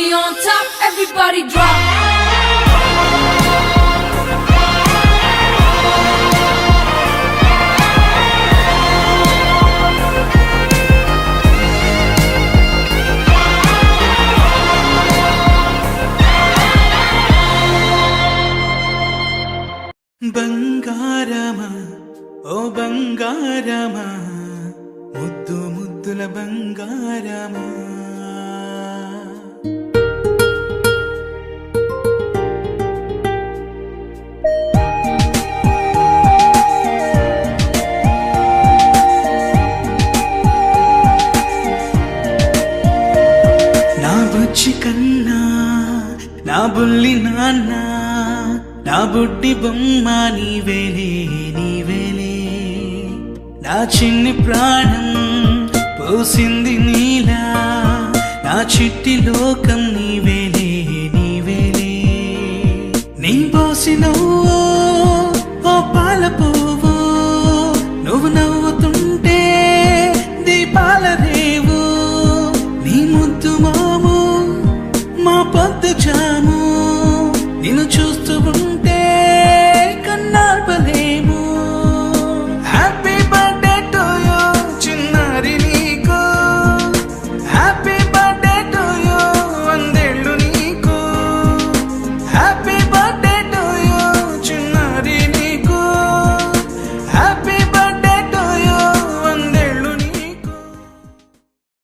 me on top, everybody drop. బంగారమా ఓ బంగారమా ముద్దు ముద్దుల బంగారమా నా బుజ్జి కన్నా నా బుల్లి నాన్న నా బుడ్డి బొమ్మ నీవేలే నీవేలే నా చిన్ని ప్రాణం పోసింది నీలా నా చిట్టి లోకం నీవేలే నీవేలే నీ పోసిన